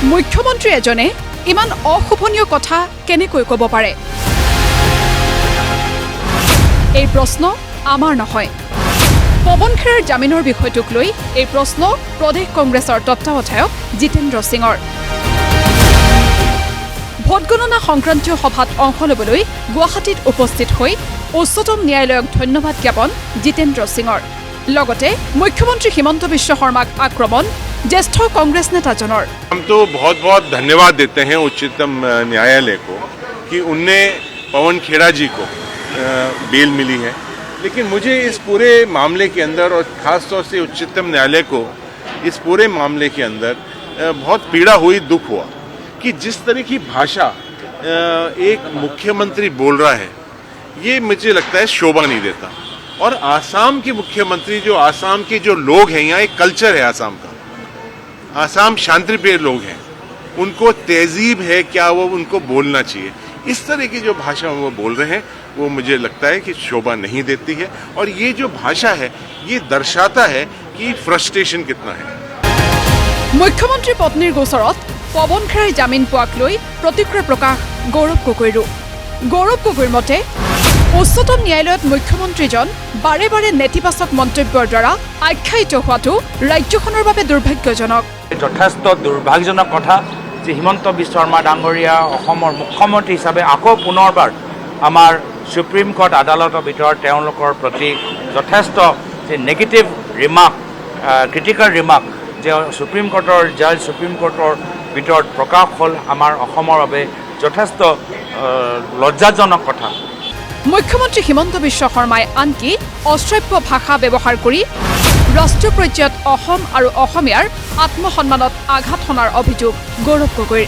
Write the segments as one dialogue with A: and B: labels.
A: মুখ্যমন্ত্ৰী এজনে ইমান অশোভনীয় কথা কেনেকৈ ক'ব পাৰে? এই প্ৰশ্ন আমাৰ নহয়। পৱন খেৰাৰ জামিনৰ বিষয়টোক লৈ এই প্ৰশ্ন প্ৰদেশ কংগ্ৰেছৰ তত্ত্বাৱধায়ক জিতেন্দ্ৰ সিঙৰ। ভোটগণনা সংক্ৰান্তীয় সভাত অংশ ল'বলৈ গুৱাহাটীত উপস্থিত হৈ উচ্চতম ন্যায়ালয়ক ধন্যবাদ জ্ঞাপন জিতেন্দ্ৰ সিঙৰ। লগতে মুখ্যমন্ত্ৰী হিমন্ত বিশ্ব শৰ্মাক আক্ৰমণ ज्येष्ठ कांग्रेस नेता जनर।
B: हम तो बहुत बहुत धन्यवाद देते हैं उच्चतम न्यायालय को कि उनने पवन खेड़ा जी को बेल मिली है, लेकिन मुझे इस पूरे मामले के अंदर और ख़ास तौर से उच्चतम न्यायालय को इस पूरे मामले के अंदर बहुत पीड़ा हुई, दुख हुआ कि जिस तरह की भाषा एक मुख्यमंत्री बोल रहा है, ये मुझे लगता है शोभा नहीं देता। और आसाम के मुख्यमंत्री, जो आसाम के जो लोग हैं, यहाँ एक कल्चर है आसाम का, आसाम शांतिप्रिय लोग हैं, उनको तहजीब है, क्या वो उनको बोलना चाहिए। इस तरह की जो भाषा वो बोल रहे हैं वो मुझे लगता है कि शोभा नहीं देती है, और ये जो भाषा है ये दर्शाता है कि फ्रस्ट्रेशन कितना है।
A: मुख्यमंत्री पत्नीर गोचरत पवन खेराई जामिन पोवाक লৈ प्रतिक्रिया प्रकाश गौरव गगৈৰো। गौरव गगৈৰ মতে উচ্চতম ন্যায়ালয়ত মুখ্যমন্ত্ৰীজন বাৰে বাৰে নেতিবাচক মন্তব্যৰ দ্বাৰা আখ্যায়িত হোৱাটো ৰাজ্যখনৰ বাবে দুৰ্ভাগ্যজনক।
C: যথেষ্ট দুৰ্ভাগ্যজনক কথা যে হিমন্ত বিশ্ব শৰ্মা ডাঙৰীয়া অসমৰ মুখ্যমন্ত্ৰী হিচাপে আকৌ পুনৰবাৰ আমাৰ সুপ্ৰিম কোৰ্ট আদালতৰ ভিতৰত তেওঁলোকৰ প্ৰতি যথেষ্ট যে নেগেটিভ ৰিমাৰ্ক, ক্ৰিটিকেল ৰিমাৰ্ক যে সুপ্ৰিম কোৰ্টৰ জাজ সুপ্ৰিম কোৰ্টৰ ভিতৰত প্ৰকাশ হ'ল, আমাৰ অসমৰ বাবে যথেষ্ট লজ্জাজনক কথা।
A: মুখ্যমন্ত্ৰী হিমন্ত বিশ্ব শৰ্মাই আনকি অশ্ৰাব্য ভাষা ব্যৱহাৰ কৰি ৰাষ্ট্ৰীয় পৰ্যায়ত অসম আৰু অসমীয়াৰ আত্মসন্মানত আঘাত সনাৰ অভিযোগ গৌৰৱ গগৈৰ।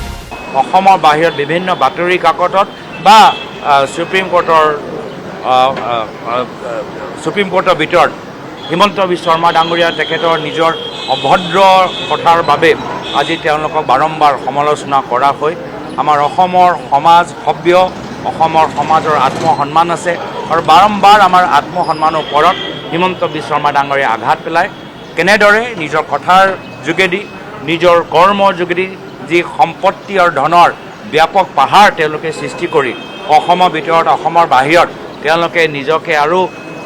C: অসমৰ বাহিৰত বিভিন্ন বাতৰি কাকতত বা সুপ্ৰিম কোৰ্টৰ ভিতৰত হিমন্ত বিশ্ব শৰ্মা ডাঙৰীয়া তেখেতৰ নিজৰ অভদ্ৰ কথাৰ বাবে আজি তেওঁলোকক বাৰম্বাৰ সমালোচনা কৰা হৈ আমাৰ অসমৰ সমাজ সভ্য, অসমৰ সমাজৰ আত্মসন্মান আছে, আৰু বাৰম্বাৰ আমাৰ আত্মসন্মানৰ ওপৰত হিমন্ত বিশ্ব শৰ্মা ডাঙৰীয়া আঘাত পেলায়। কেনেদৰে নিজৰ কথাৰ যোগেদি, নিজৰ কৰ্মৰ যোগেদি যি সম্পত্তি আৰু ধনৰ ব্যাপক পাহাৰ তেওঁলোকে সৃষ্টি কৰি অসমৰ ভিতৰত অসমৰ বাহিৰত তেওঁলোকে নিজকে আৰু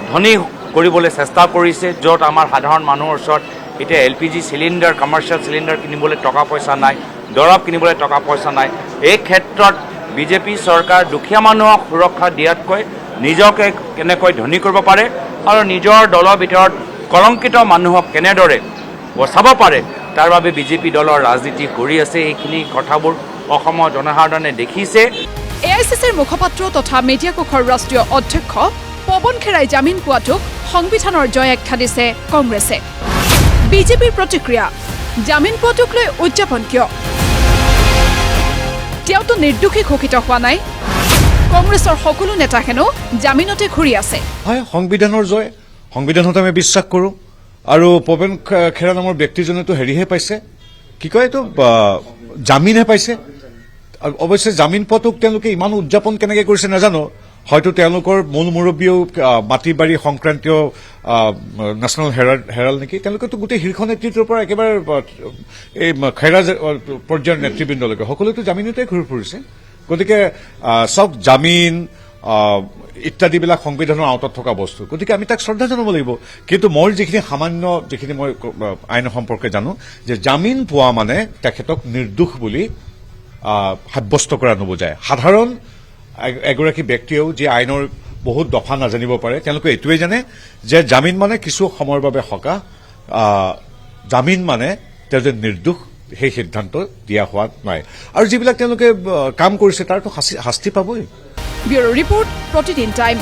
C: ধনী কৰিবলৈ চেষ্টা কৰিছে, য'ত আমাৰ সাধাৰণ মানুহৰ ওচৰত এতিয়া LPG চিলিণ্ডাৰ, কমাৰ্চিয়েল চিলিণ্ডাৰ কিনিবলৈ টকা পইচা নাই, দৰৱ কিনিবলৈ টকা পইচা নাই। এই ক্ষেত্ৰত বিজেপি চৰকাৰ দুখীয়া মানুহক সুৰক্ষা দিয়াতকৈ নিজকে কেনেকৈ ধনী কৰিব পাৰে আৰু নিজৰ দলৰ ভিতৰত কলংকিত মানুহক কেনেদৰে বচাব পাৰে তাৰ বাবে বিজেপি দলৰ ৰাজনীতি কৰি আছে। এইখিনি কথাবোৰ অসমৰ জনসাধাৰণে দেখিছে।
A: AICCৰ মুখপাত্ৰ তথা মিডিয়া কোষৰ ৰাষ্ট্ৰীয় অধ্যক্ষ পৱন খেৰাই জামিন পোৱাটোক সংবিধানৰ জয় আখ্যা দিছে কংগ্ৰেছে। বিজেপিৰ প্ৰতিক্ৰিয়া, জামিন পোৱাটোক লৈ উদযাপন কিয়? তেওঁতো নিৰ্দোষী ঘোষিত হোৱা নাই। কংগ্ৰেছৰ সকলো নেতা হেনো জামিনতে ঘূৰি আছে।
D: হয়, সংবিধানৰ জয়, সংবিধানত আমি বিশ্বাস কৰোঁ। আৰু পৱন খেৰা নামৰ ব্যক্তিজনেতো হেৰিহে পাইছে, কি কয় এইটো, জামিনহে পাইছে। অৱশ্যে জামিন পোৱাটোক তেওঁলোকে ইমান উদযাপন কেনেকৈ কৰিছে নাজানো। হয়তো তেওঁলোকৰ মূল মুৰব্বীয়েও মাটি বাৰী সংক্ৰান্তীয় নেশ্যনেল হেৰাল্ড নেকি, তেওঁলোকেতো গোটেই শীৰ্ষ নেতৃত্বৰ পৰা একেবাৰে এই খেৰা পৰ্যায়ৰ নেতৃবৃন্দলৈকে সকলোতো জামিনতে ঘূৰি ফুৰিছে। গতিকে চব জামিন ইত্যাদিবিলাক সংবিধানৰ আওতাত থকা বস্তু, গতিকে আমি তাক শ্ৰদ্ধা জনাব লাগিব। কিন্তু মই যিখিনি মই আইন সম্পৰ্কে জানো যে জামিন পোৱা মানে তেখেতক নিৰ্দোষ বুলি সাব্যস্ত কৰা নুবুজায়। সাধাৰণ এগৰাকী ব্যক্তিয়েও যি আইনৰ বহুত দফা নাজানিব পাৰে, তেওঁলোকে এইটোৱে জানে যে জামিন মানে কিছু সময়ৰ বাবে সকাহ, জামিন মানে তেওঁ যে নিৰ্দোষ সেই সিদ্ধান্ত দিয়া হোৱা নাই। আৰু যিবিলাক তেওঁলোকে কাম কৰিছে তাৰতো শাস্তি পাবই।
A: ব্যুৰো ৰিপৰ্ট, প্ৰতিদিন টাইম।